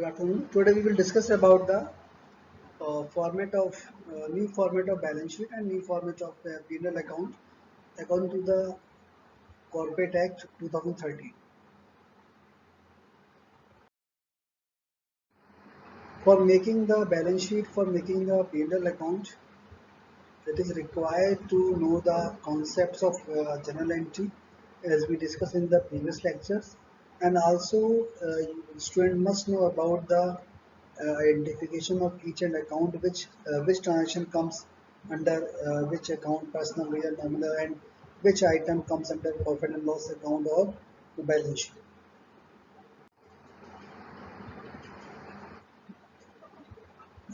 Good afternoon. Today we will discuss about the format of new format of balance sheet and new format of P&L account according to the Corporate Act 2013. For making the balance sheet, for making the P&L account, it is required to know the concepts of journal entry as we discussed in the previous lectures, and also student must know about the identification of each and account which transaction comes under which account, personal, real, nominal, and which item comes under profit and loss account or balance sheet.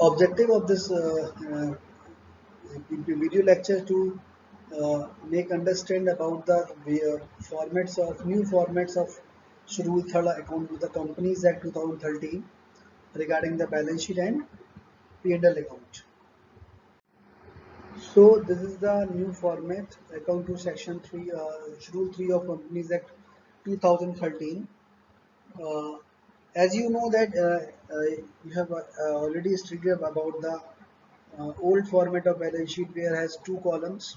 Objective of this video lecture to make understand about the formats of new formats of Schedule Third account with the Companies Act 2013 regarding the balance sheet and P&L account. So this is the new format account to section 3 Schedule 3 of Companies Act 2013. Uh, as you know that you have already studied about the old format of balance sheet where has two columns,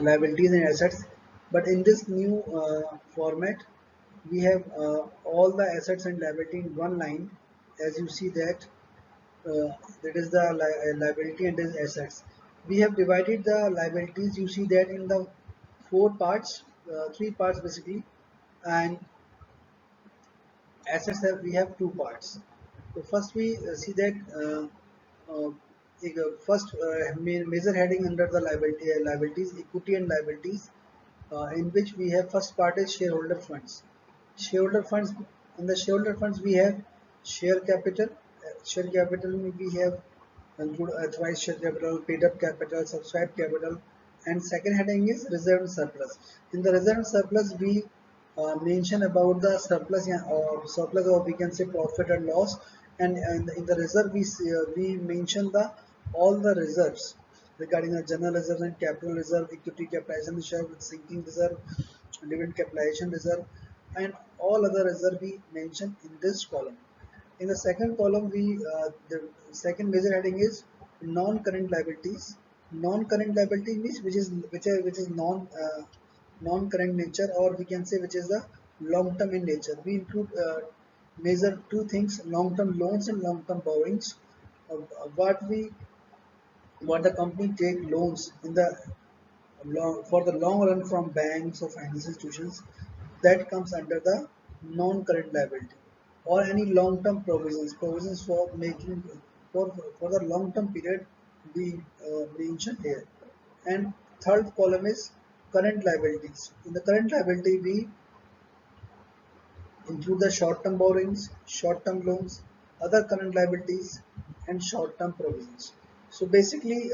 liabilities and assets, but in this new format we have all the assets and liability in one line. As you see that that is the liability and is assets. We have divided the liabilities, you see that, in the four parts, three parts basically, and assets we have two parts. So first we see that uh, first major heading under the liabilities, equity and liabilities, in which we have first part is shareholder funds. Shareholder funds, in the shareholder funds we have share capital. Share capital we have include authorized share capital, paid up capital, subscribed capital, and second heading is reserve and surplus. In the reserve and surplus we mention about the surplus, or surplus, or we can say profit and loss, and in the reserve we mention the all the reserves regarding the general reserve and capital reserve, equity capitalization reserve, sinking reserve, dividend capitalization reserve, and all other reserve we mention in this column. In the second column, the second major heading is non-current liabilities. Non-current liability means which is non-current nature, or we can say which is the long-term in nature. We include major two things: long-term loans and long-term borrowings. What we what the company take loans in the for the long run from banks or financial institutions, that comes under the non-current liability, or any long-term provisions for making for the long-term period we mentioned here. And third column is current liabilities. In the current liability we include the short-term borrowings, short-term loans, other current liabilities, and short-term provisions. So basically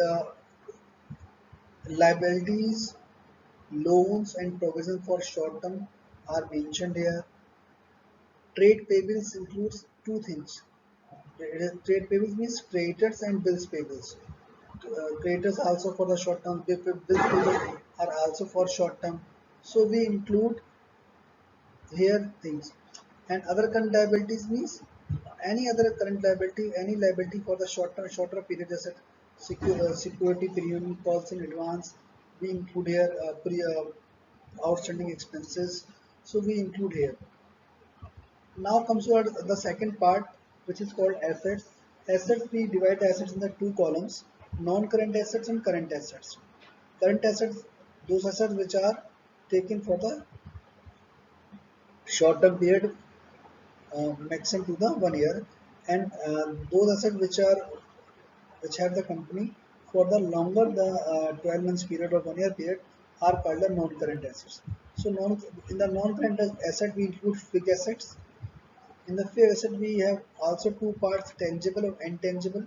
liabilities, loans, and provision for short term are mentioned here. Trade payables includes two things. Trade payables means creditors and bills payables. Creditors also for the short term, bills payables are also for short term. So we include here things. And other current liabilities means any other current liability, any liability for the shorter period, as security premium, calls in advance. We include here outstanding expenses. So we include here. Now comes to the second part, which is called assets. Assets, we divide the assets in the two columns: non-current assets and current assets. Current assets, those assets which are taken for the short-term period, maximum to the 1 year, and those assets which have the company for the longer the 12 months period or 1 year period are called the non-current assets. So in the non-current asset we include fixed assets. In the fixed asset we have also two parts: tangible or intangible.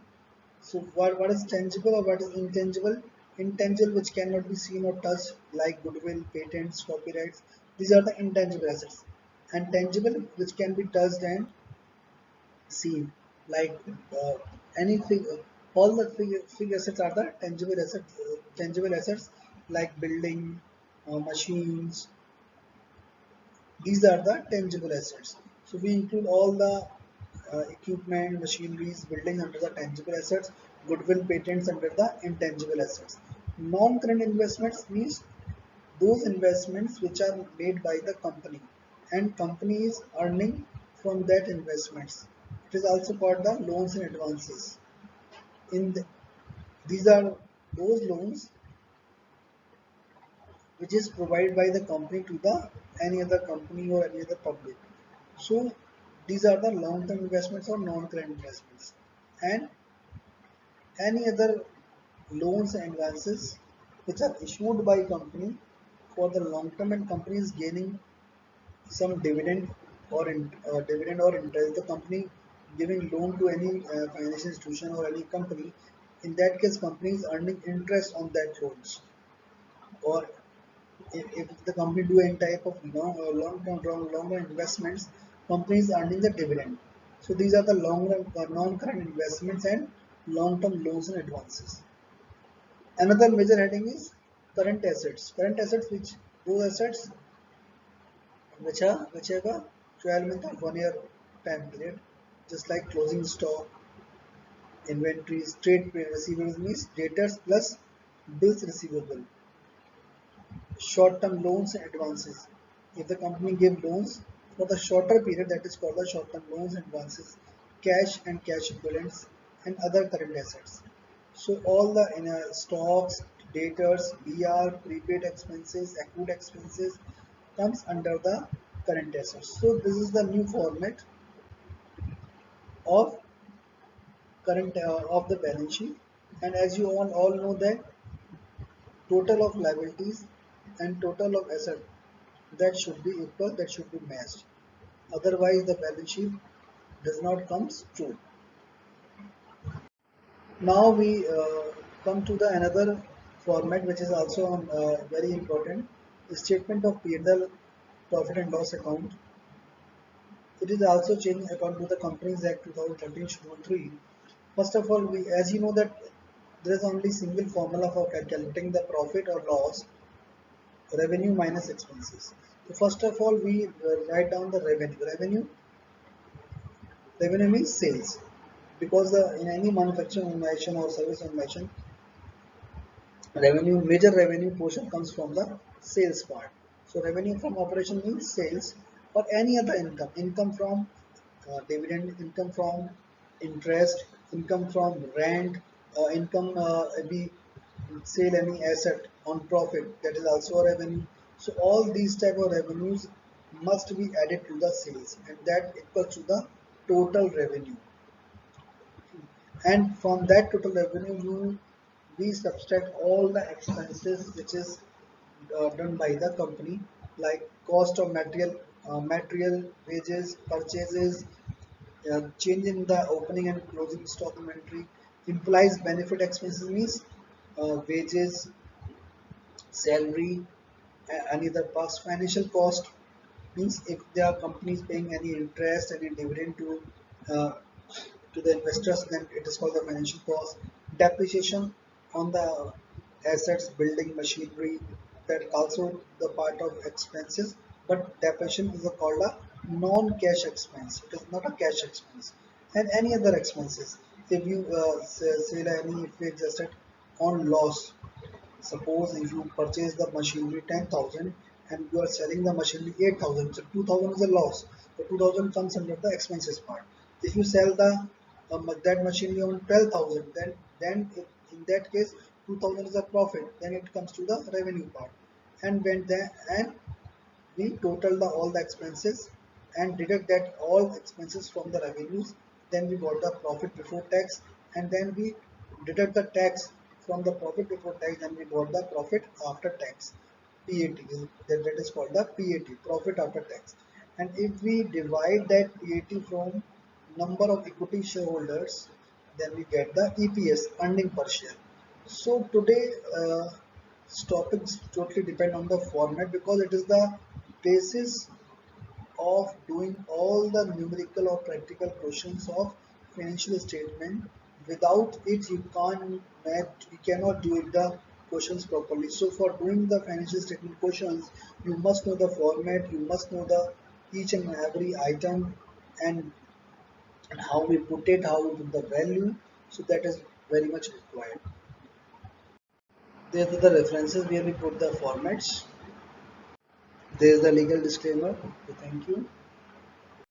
So what is tangible or what is intangible? Intangible, which cannot be seen or touched, like goodwill, patents, copyrights. These are the intangible assets. And tangible, which can be touched and seen, like anything. All the fixed assets are the tangible assets. Tangible assets like building, machines. These are the tangible assets. So we include all the equipment, machineries, buildings under the tangible assets, goodwill, patents under the intangible assets. Non-current investments means those investments which are made by the company and company is earning from that investments. It is also called the loans and advances. These are those loans which is provided by the company to the any other company or any other public. So these are the long-term investments or non-current investments, and any other loans and advances which are issued by company for the long term and company is gaining some dividend or dividend or interest. The company giving loan to any financial institution or any company. In that case, company is earning interest on that loans. Or if the company do any type of long run investments, company is earning the dividend. So these are the long run non-current investments and long-term loans and advances. Another major heading is current assets. Current assets, which those assets which have a 12-month or 1 year time period, just like closing stock, inventories, trade receivables means debtors plus bills receivable. Short-term loans and advances. If the company give loans for the shorter period, that is called the short-term loans and advances, cash and cash equivalents, and other current assets. So all the stocks, debtors, BR, prepaid expenses, accrued expenses comes under the current assets. So this is the new format of current of the balance sheet. And as you all know that total of liabilities and total of asset that should be equal, that should be matched. Otherwise, the balance sheet does not comes true. Now we come to the another format which is also very important, the statement of P&L, profit and loss account. It is also changing according to the Companies Act 2013 Schedule 3. First of all, as you know that there is only single formula for calculating the profit or loss, revenue minus expenses. So first of all, we write down the revenue. Revenue means sales, because in any manufacturing organization or service organization, major revenue portion comes from the sales part. So revenue from operation means sales, or any other income from dividend, income from interest, income from rent, income we sell any asset on profit, that is also a revenue. So all these type of revenues must be added to the sales, and that equals to the total revenue. And from that total revenue we subtract all the expenses which is done by the company, like cost of material, wages, purchases, change in the opening and closing stock inventory, implies benefit expenses means wages, salary, any other past financial cost means if there are companies paying any interest, any dividend uh, to the investors, then it is called the financial cost. Depreciation on the assets, building, machinery, that also the part of expenses, but depreciation is called a non-cash expense. It is not a cash expense. And any other expenses. If you sell any fixed asset on loss, suppose if you purchase the machinery 10,000 and you are selling the machinery 8,000, so 2,000 is a loss. So 2,000 comes under the expenses part. If you sell that machinery on 12,000, in that case 2,000 is a profit. Then it comes to the revenue part, and we total all the expenses and deduct that all expenses from the revenues. Then we got the profit before tax, and then we deduct the tax from the profit before tax, and we got the profit after tax, PAT. That is called the PAT, profit after tax. And if we divide that PAT from number of equity shareholders, then we get the EPS, earning per share. So today topics totally depend on the format, because it is the basis of doing all the numerical or practical questions of financial statement. Without it, you cannot do it the questions properly. So for doing the financial statement questions, you must know the format, you must know the each and every item, and and how we put it, how we put the value. So that is very much required. There are the references where we put the formats. There is the legal disclaimer. Okay, thank you.